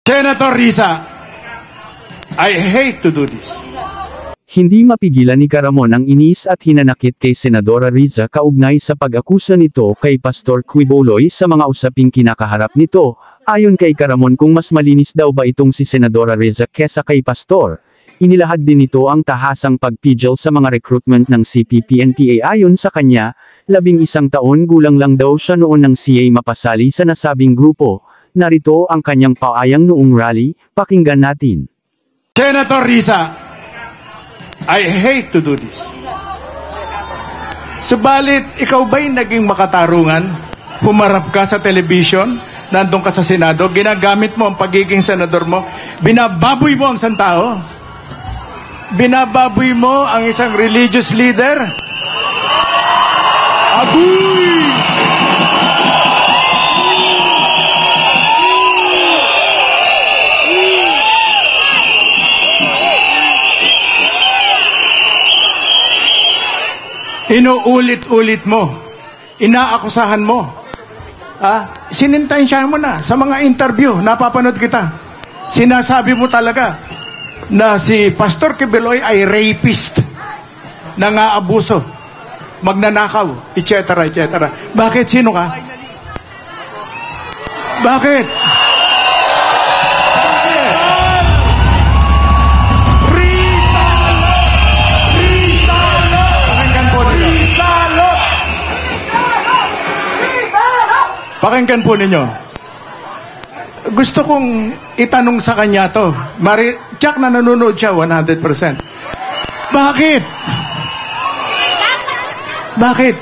Senator Risa, I hate to do this. Hindi mapigilan ni Caramon ang inis at hinanakit kay Senadora Riza kaugnay sa pag-akusa nito kay Pastor Quiboloy sa mga usaping kinakaharap nito. Ayon kay Caramon, kung mas malinis daw ba itong si Senadora Riza kesa kay Pastor, inilahad din nito ang tahasang pagpigil sa mga recruitment ng CPP-NPA. Ayon sa kanya, 11 taon gulang lang daw siya noon nang siya mapasali sa nasabing grupo. Narito ang kanyang paayang noong rally, pakinggan natin. Senator Risa, I hate to do this. Subalit, ikaw ba'y naging makatarungan? Pumarap ka sa television, nandun ka sa Senado, ginagamit mo ang pagiging senador mo, binababoy mo ang isang tao, binababoy mo ang isang religious leader. Agoy! Inuulit-ulit mo, inaakusahan mo, sinintensya mo na sa mga interview, napapanood kita. Sinasabi mo talaga na si Pastor Quiboloy ay rapist, nang-aabuso, magnanakaw, etc. etc. Bakit? Sino ka? Bakit? Pakinggan po ninyo. Gusto kong itanong sa kanya to. Tiyak na nanonood siya 100%. Bakit? Bakit?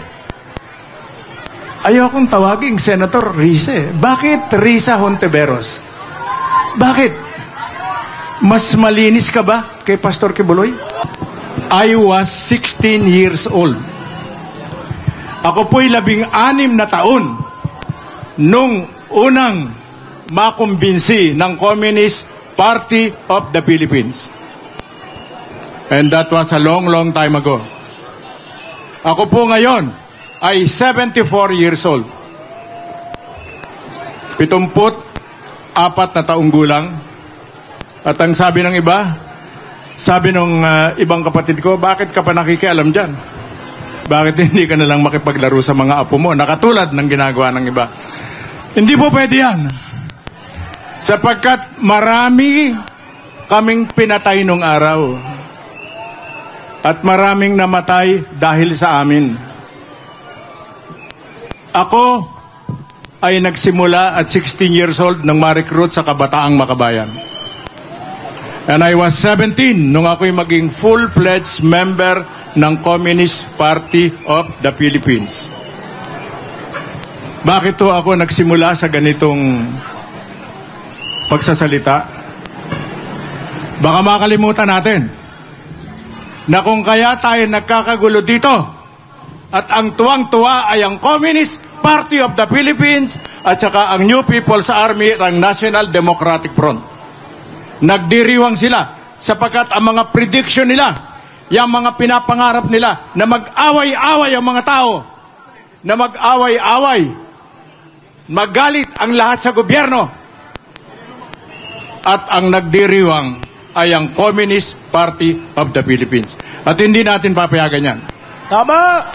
Ayokong tawaging Senator Risa. Bakit Risa Hontiveros? Bakit? Mas malinis ka ba kay Pastor Quiboloy? I was 16 years old. Ako po'y 16 na taon nung unang makumbinsi ng Communist Party of the Philippines. And that was a long, long time ago. Ako po ngayon ay 74 years old. 74 na taong gulang. At ang sabi ng iba, sabi ng ibang kapatid ko, bakit ka pa nakikialam dyan? Bakit hindi ka nalang makipaglaro sa mga apo mo? Nakatulad ng ginagawa ng iba. Hindi po pwede yan. Sapagkat marami kaming pinatay nung araw. At maraming namatay dahil sa amin. Ako ay nagsimula at 16 years old nang ma-recruit sa Kabataang Makabayan. And I was 17 nung ako'y maging full-fledged member ng Communist Party of the Philippines. Bakit to ako nagsimula sa ganitong pagsasalita? Baka makalimutan natin na kung kaya tayo nagkakagulo dito at ang tuwang-tuwa ay ang Communist Party of the Philippines at saka ang New People's Army at ang National Democratic Front. Nagdiriwang sila sapagkat ang mga prediction nila, yung mga pinapangarap nila na mag-away-away ang mga tao, na mag-away-away, magalit ang lahat sa gobyerno, at ang nagdiriwang ay ang Communist Party of the Philippines. At hindi natin papayagan yan. Tama!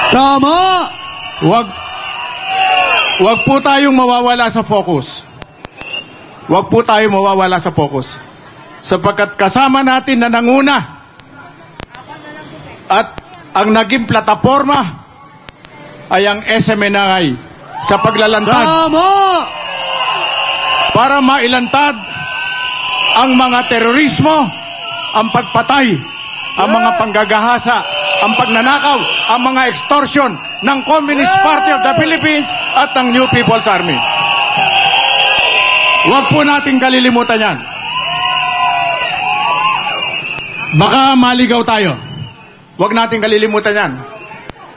Tama! Wag po tayong mawawala sa focus. Wag po tayong mawawala sa focus. Sapagkat kasama natin na nanguna at ang naging plataforma ay ang SMNI sa paglalantad. Tama! Para mailantad ang mga terorismo, ang pagpatay, ang mga panggagahasa, ang pagnanakaw, ang mga extortion ng Communist Party of the Philippines at ng New People's Army. Huwag po nating kalilimutan yan. Baka maligaw tayo. Huwag nating kalilimutan yan.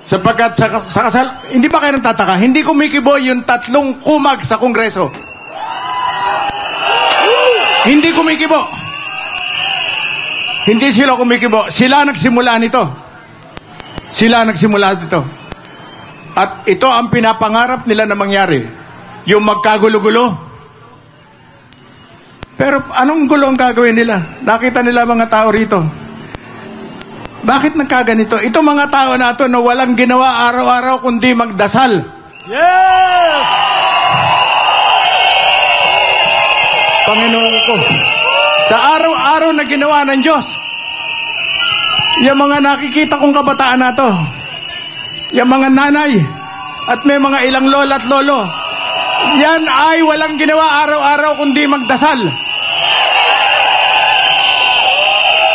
Sapagkat sa kasal, hindi ba kayo nagtataka? Hindi kumikibo yung 3 kumag sa Kongreso. Hindi kumikibo. Hindi sila kumikibo. Sila nagsimula nito. Sila nagsimula dito. At ito ang pinapangarap nila na mangyari. Yung magkagulo-gulo. Pero anong gulo ang gagawin nila? Nakita nila mga tao rito. Bakit nagkaganito? Ito mga tao na ito na walang ginawa araw-araw kundi magdasal. Yes! Panginoon ko, sa araw-araw na ginawa ng Diyos, yung mga nakikita kong kabataan na to, yung mga nanay, at may mga ilang lola at lolo, yan ay walang ginawa araw-araw kundi magdasal.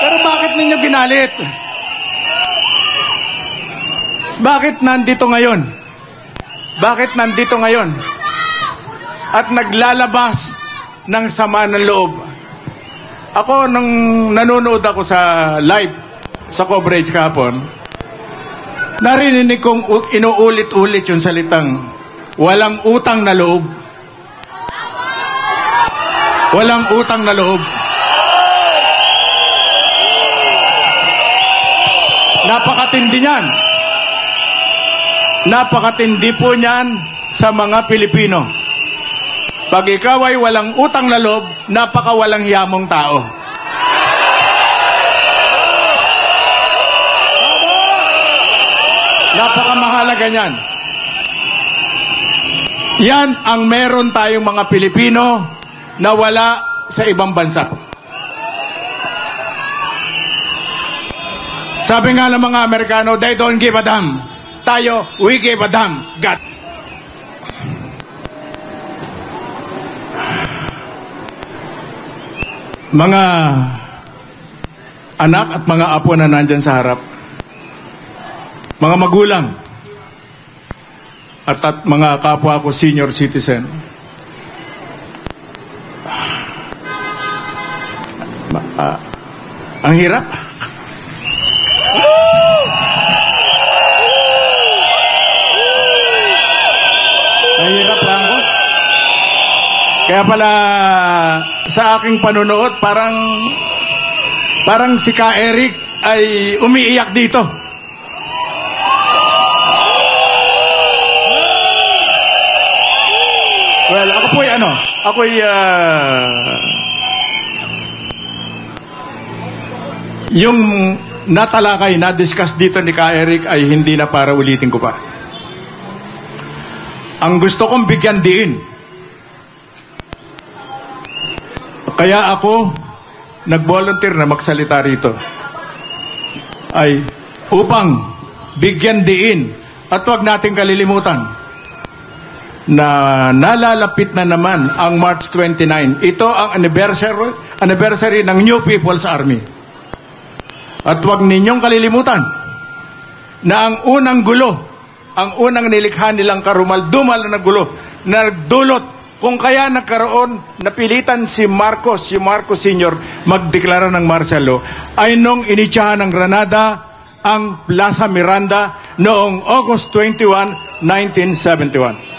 Pero bakit ninyo ginalit? Bakit nandito ngayon? Bakit nandito ngayon? At naglalabas ng sama ng loob. Ako, nung nanonood ako sa live, sa coverage kahapon, narinig kong inuulit-ulit yung salitang, walang utang na loob. Walang utang na loob. Napakatindi niyan. Napakatindi po niyan sa mga Pilipino. Pag ikaw ay walang utang na loob, napakawalang hiyamong tao. Napakamahalaga niyan. Yan ang meron tayong mga Pilipino na wala sa ibang bansa. Sabi nga ng mga Amerikano, they don't give a damn. Tayo, we give a damn. God. Mga anak at mga apo na nandyan sa harap, mga magulang, at mga kapwa ko senior citizen, ang hirap. Ang hirap lang ko. Kaya pala sa aking panonood, parang si Ka Eric ay umiiyak dito. Well, ako'y yung natalakay, na-discuss dito ni Ka Eric ay hindi na para ulitin ko pa. Ang gusto kong bigyan diin. Kaya ako nag-volunteer na magsalita rito ay upang bigyan diin at huwag nating kalilimutan na nalalapit na naman ang March 29. Ito ang anniversary ng New People's Army. At huwag ninyong kalilimutan na ang unang gulo, ang unang nilikha nilang karumal-dumal na gulo, na nagdulot kung kaya nagkaroon, napilitan si Marcos Sr. magdeklara ng martial law, ay nung initsahan ng Granada ang Plaza Miranda noong August 21, 1971.